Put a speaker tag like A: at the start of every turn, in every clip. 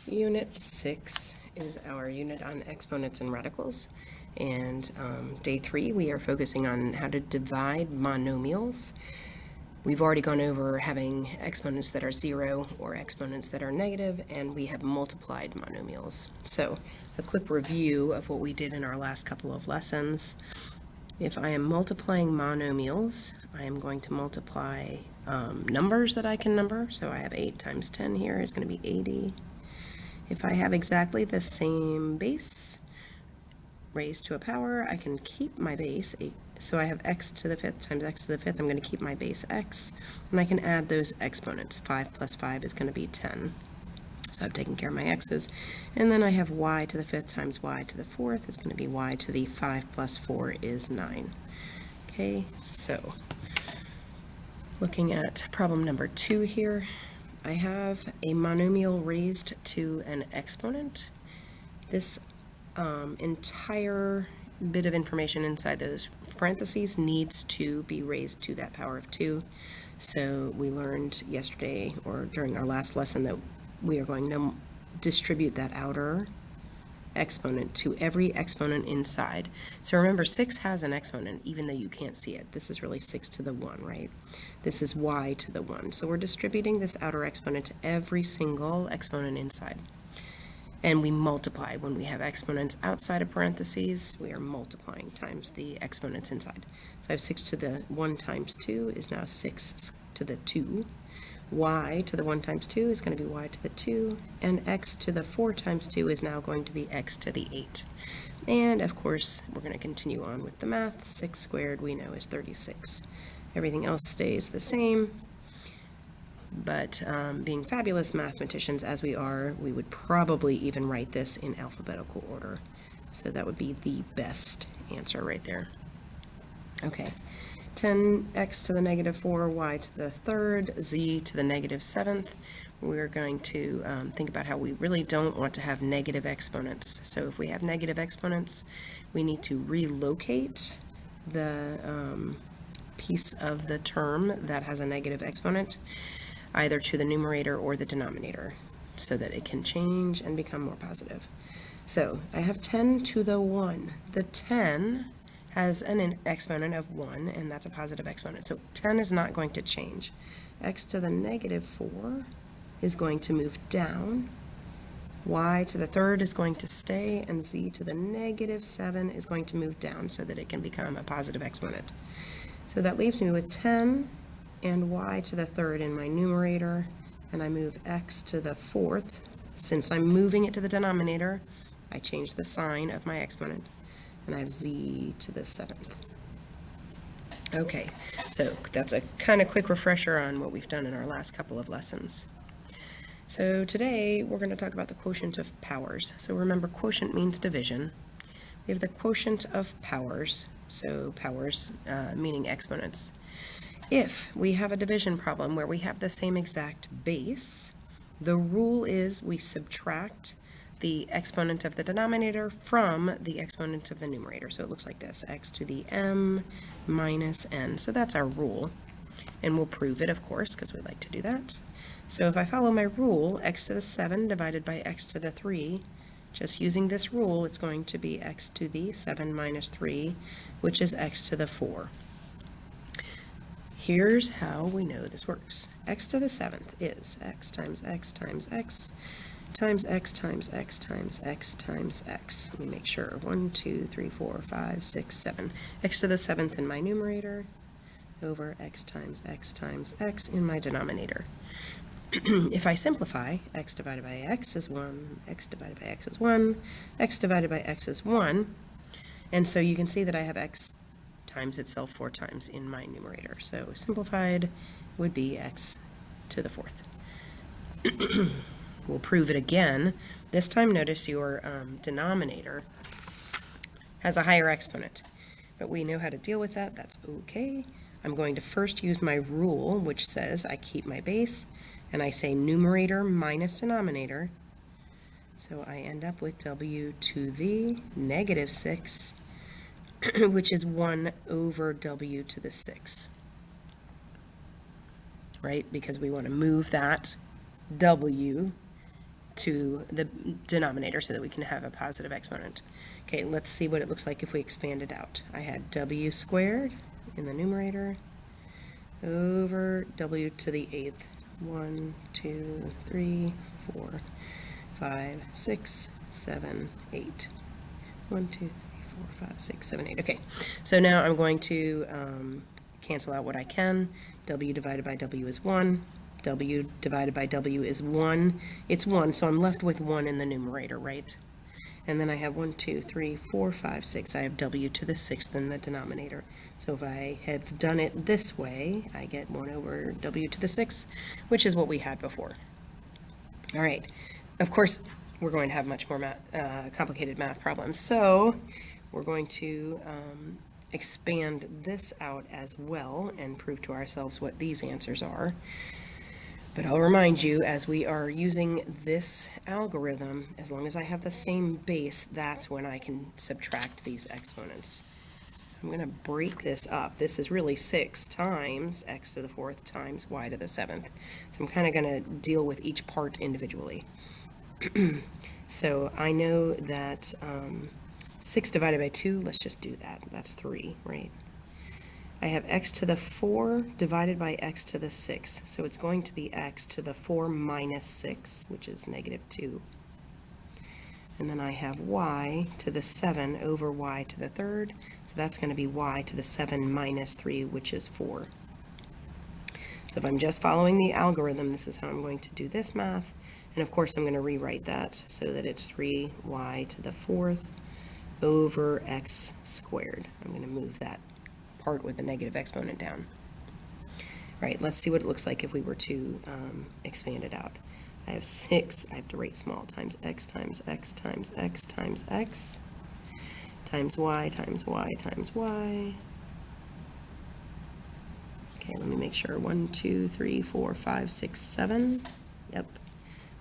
A: Unit 6 is our unit on exponents and radicals, and day 3 we are focusing on how to divide monomials. We've already gone over having exponents that are 0 or exponents that are negative, and we have multiplied monomials. So a quick review of what we did in our last couple of lessons. If I am multiplying monomials, I am going to multiply numbers that I can number. So I have 8 times 10 here is going to be 80. If I have exactly the same base raised to a power, I can keep my base. So I have x to the 5th times x to the 5th. I'm going to keep my base x, and I can add those exponents. 5 plus 5 is going to be 10. So I've taken care of my x's. And then I have y to the 5th times y to the 4th is going to be y to the 5 plus 4 is 9. Okay, so looking at problem number 2 here, I have a monomial raised to an exponent. This entire bit of information inside those parentheses needs to be raised to that power of 2. So we learned yesterday or during our last lesson that we are going to distribute that outer exponent to every exponent inside. So remember, 6 has an exponent even though you can't see it. This is really 6 to the 1, right? This is y to the 1. So we're distributing this outer exponent to every single exponent inside. And we multiply. When we have exponents outside of parentheses, we are multiplying times the exponents inside. So I have 6 to the 1 times 2 is now 6 to the 2. Y to the 1 times 2 is going to be y to the 2, and x to the 4 times 2 is now going to be x to the 8. And of course, we're going to continue on with the math. 6 squared we know is 36. Everything else stays the same, but being fabulous mathematicians as we are, we would probably even write this in alphabetical order. So that would be the best answer right there. Okay. 10x to the negative 4, y to the 3rd, z to the negative 7th. We're going to think about how we really don't want to have negative exponents. So if we have negative exponents, we need to relocate the piece of the term that has a negative exponent either to the numerator or the denominator so that it can change and become more positive. So I have 10 to the 1. The 10 has an exponent of 1, and that's a positive exponent. So 10 is not going to change. X to the negative 4 is going to move down. Y to the 3rd is going to stay, and z to the negative 7 is going to move down so that it can become a positive exponent. So that leaves me with 10 and y to the 3rd in my numerator, and I move x to the 4th. Since I'm moving it to the denominator, I change the sign of my exponent, and I have z to the 7th. Okay, so that's a kind of quick refresher on what we've done in our last couple of lessons. So today we're going to talk about the quotient of powers. So remember, quotient means division. We have the quotient of powers, so powers meaning exponents. If we have a division problem where we have the same exact base, the rule is we subtract the exponent of the denominator from the exponent of the numerator. So it looks like this, x to the m minus n. So that's our rule. And we'll prove it, of course, because we like to do that. So if I follow my rule, x to the 7 divided by x to the 3, just using this rule, it's going to be x to the 7 minus 3, which is x to the 4. Here's how we know this works. X to the 7th is x times x times x times x times x times x times x. Let me make sure. 1, 2, 3, 4, 5, 6, 7. X to the 7th in my numerator over x times x in my denominator. If I simplify, x divided by x is 1, x divided by x is 1, x divided by x is 1. And so you can see that I have x times itself 4 times in my numerator. So simplified would be x to the 4th. We'll prove it again. This time notice your denominator has a higher exponent, but we know how to deal with that. That's okay. I'm going to first use my rule, which says I keep my base, and I say numerator minus denominator. So I end up with w to the negative 6, which is 1 over w to the 6. Right? Because we want to move that w to the denominator so that we can have a positive exponent. Okay, let's see what it looks like if we expand it out. I had w squared in the numerator over w to the 8th. 1, 2, 3, 4, 5, 6, 7, 8. 1, 2, 3, 4, 5, 6, 7, 8. Okay, so now I'm going to cancel out what I can. W divided by W is 1. W divided by W is 1. It's 1, so I'm left with 1 in the numerator, right? And then I have 1, 2, 3, 4, 5, 6. I have W to the 6th in the denominator. So if I had done it this way, I get 1 over W to the 6th, which is what we had before. All right. Of course, we're going to have much more complicated math problems. So we're going to expand this out as well and prove to ourselves what these answers are. But I'll remind you, as we are using this algorithm, as long as I have the same base, that's when I can subtract these exponents. So I'm going to break this up. This is really 6 times x to the 4th times y to the 7th. So I'm kind of going to deal with each part individually. So I know that 6 divided by 2, let's just do that. That's 3, right? I have x to the 4 divided by x to the 6. So it's going to be x to the 4 minus 6, which is negative 2. And then I have y to the 7 over y to the 3rd. So that's going to be y to the 7 minus 3, which is 4. So if I'm just following the algorithm, this is how I'm going to do this math. And of course, I'm going to rewrite that so that it's 3y to the 4th over x squared. I'm going to move that part with the negative exponent down. All right, let's see what it looks like if we were to expand it out. I have 6, I have to write small, times x times x times x times x times y times y times y. Okay, let me make sure. 1, 2, 3, 4, 5, 6, 7. Yep.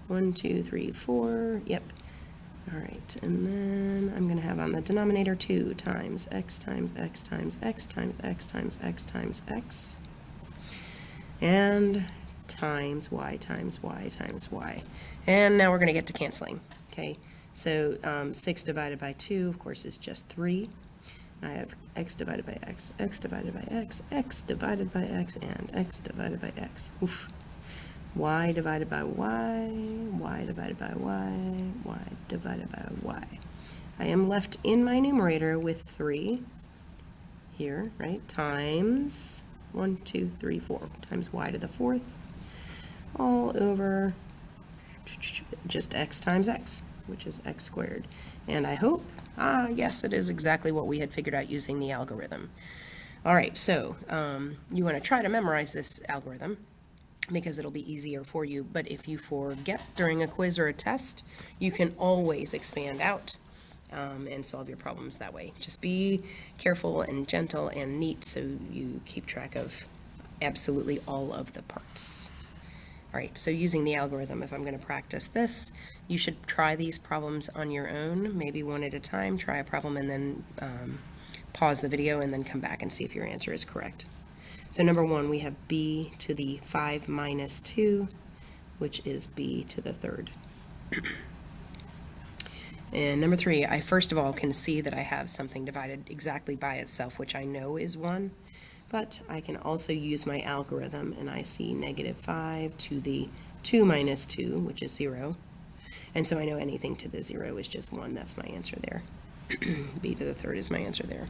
A: 1, 2, 3, 4. Yep. All right, and then I'm going to have on the denominator 2 times x times x times x times x times x times x, and times y times y times y. And now we're going to get to canceling. Okay, so 6 divided by 2, of course, is just 3. I have x divided by x, x divided by x, x divided by x, and x divided by x. Oof. Y divided by y, y divided by y, y divided by y. I am left in my numerator with 3 here, right, times 1, 2, 3, 4, times y to the 4th, all over just x times x, which is x squared. And I hope, yes, it is exactly what we had figured out using the algorithm. All right, so you want to try to memorize this algorithm, because it'll be easier for you. But if you forget during a quiz or a test, you can always expand out and solve your problems that way. Just be careful and gentle and neat so you keep track of absolutely all of the parts. All right, so using the algorithm, if I'm going to practice this, you should try these problems on your own, maybe one at a time. Try a problem and then pause the video and then come back and see if your answer is correct. So number 1, we have b to the 5 minus 2, which is b to the 3rd. And number 3, I first of all can see that I have something divided exactly by itself, which I know is 1, but I can also use my algorithm, and I see negative 5 to the 2 minus 2, which is 0. And so I know anything to the 0 is just 1. That's my answer there. b to the 3rd is my answer there.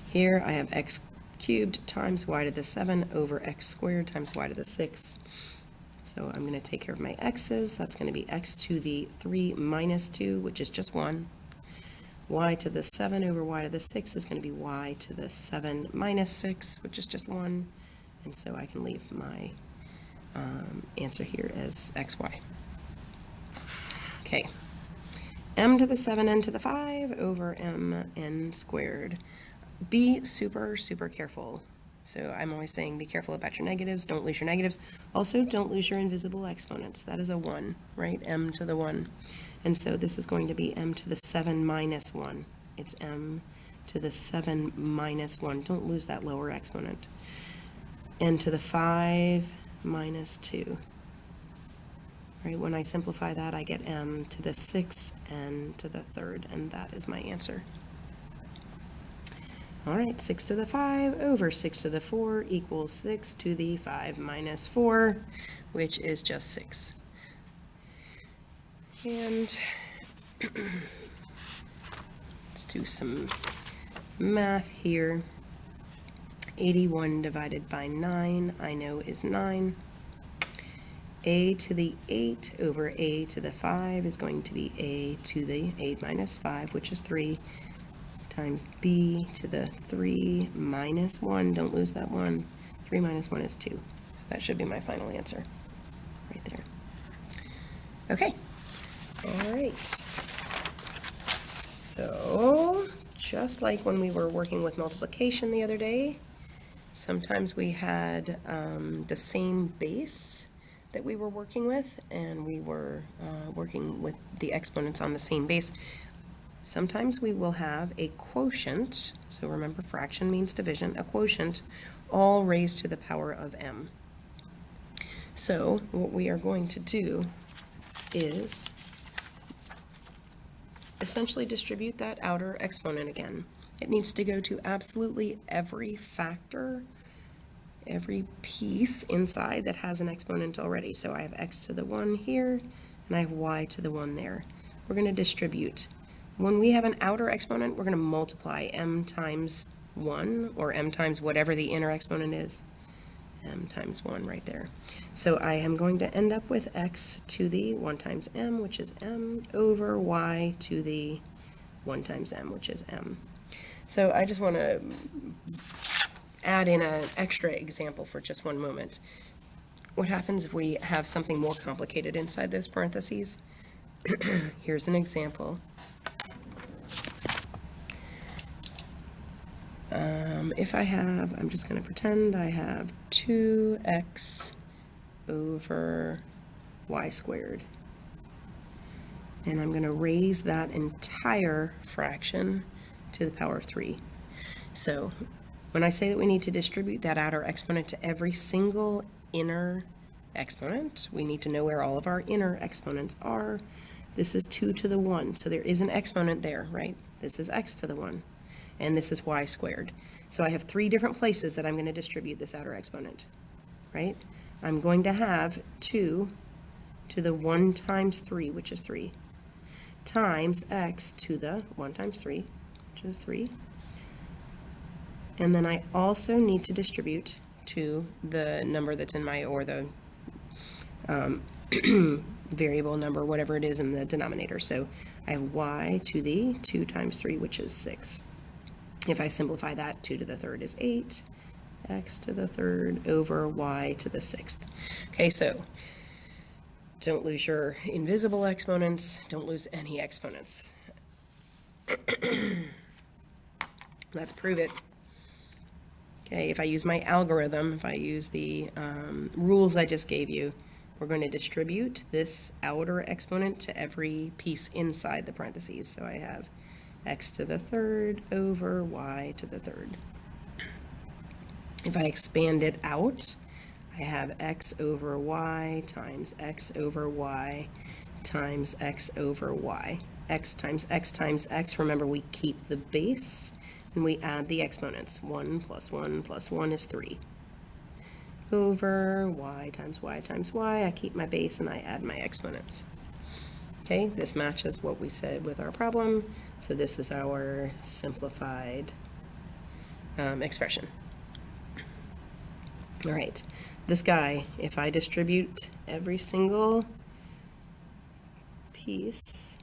A: Here I have x cubed times y to the 7 over x squared times y to the 6. So I'm going to take care of my x's. That's going to be x to the 3 minus 2, which is just 1. Y to the 7 over y to the 6 is going to be y to the 7 minus 6, which is just 1. And so I can leave my answer here as xy. Okay. M to the 7 n to the 5 over m n squared. Be super, super careful. So I'm always saying be careful about your negatives. Don't lose your negatives. Also, don't lose your invisible exponents. That is a 1, right? M to the 1. And so this is going to be m to the 7 minus 1. It's m to the 7 minus 1. Don't lose that lower exponent. N to the 5 minus 2. Right, when I simplify that, I get m to the 6 n to the third, and that is my answer. All right, 6 to the 5 over 6 to the 4 equals 6 to the 5 minus 4, which is just 6. And let's do some math here. 81 divided by 9, I know is 9. A to the 8 over A to the 5 is going to be A to the 8 minus 5, which is 3, times B to the 3 minus 1, don't lose that 1, 3 minus 1 is 2. So that should be my final answer, right there. Okay, all right. So, just like when we were working with multiplication the other day, sometimes we had the same base that we were working with, and we were working with the exponents on the same base. Sometimes we will have a quotient, so remember fraction means division, a quotient, all raised to the power of m. So what we are going to do is essentially distribute that outer exponent again. It needs to go to absolutely every factor, every piece inside that has an exponent already. So I have x to the 1 here, and I have y to the 1 there. We're going to distribute. When we have an outer exponent, we're going to multiply m times 1, or m times whatever the inner exponent is, m times 1 right there. So I am going to end up with x to the 1 times m, which is m, over y to the 1 times m, which is m. So I just want to add in an extra example for just one moment. What happens if we have something more complicated inside those parentheses? Here's an example. If I have, I'm just going to pretend I have 2x over y squared. And I'm going to raise that entire fraction to the power of 3. So when I say that we need to distribute that outer exponent to every single inner exponent, we need to know where all of our inner exponents are. This is 2 to the 1, so there is an exponent there, right? This is x to the 1, and this is y squared. So I have 3 different places that I'm going to distribute this outer exponent, right? I'm going to have 2 to the 1 times 3, which is 3, times x to the 1 times 3, which is 3. And then I also need to distribute to the number that's in my, or the variable number, whatever it is in the denominator. So I have y to the 2 times 3, which is 6. If I simplify that, 2 to the third is 8, x to the third over y to the 6th. Okay, so don't lose your invisible exponents, don't lose any exponents. Let's prove it. Okay, if I use my algorithm, if I use the rules I just gave you, we're going to distribute this outer exponent to every piece inside the parentheses. So I have x to the third over y to the third. If I expand it out, I have x over y times x over y times x over y. X times x times x, remember we keep the base and we add the exponents. 1 plus 1 plus 1 is 3. Over y times y times y, I keep my base and I add my exponents. Okay, this matches what we said with our problem, so this is our simplified expression. All right, this guy, if I distribute every single piece,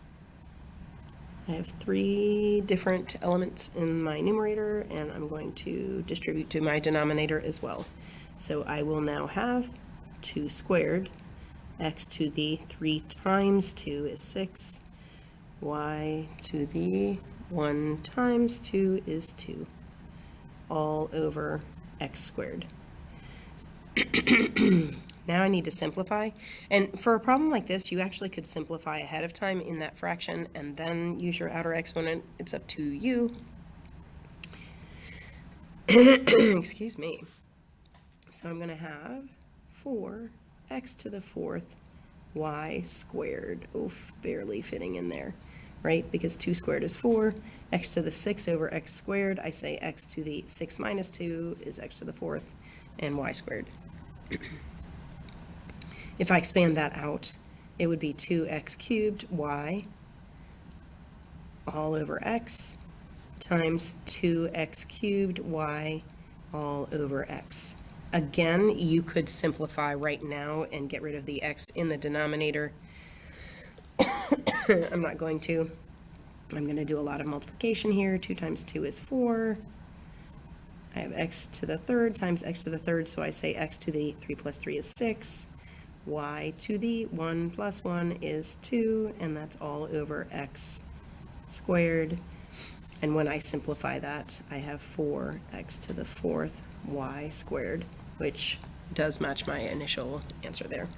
A: I have 3 different elements in my numerator, and I'm going to distribute to my denominator as well. So I will now have 2 squared, x to the 3 times 2 is 6, y to the 1 times 2 is 2, all over x squared. Now I need to simplify, and for a problem like this, you actually could simplify ahead of time in that fraction and then use your outer exponent. It's up to you. Excuse me. So I'm going to have 4x to the 4th y squared. Oof, barely fitting in there, right? Because 2 squared is 4, x to the 6 over x squared. I say x to the 6 minus 2 is x to the 4th, and y squared. If I expand that out, it would be 2x cubed y all over x times 2x cubed y all over x. Again, you could simplify right now and get rid of the x in the denominator. I'm not going to. I'm going to do a lot of multiplication here. 2 times 2 is 4. I have x to the third times x to the third, so I say x to the 3 plus 3 is 6. Y to the 1 plus 1 is 2, and that's all over x squared. And when I simplify that, I have 4x to the 4th y squared, which does match my initial answer there.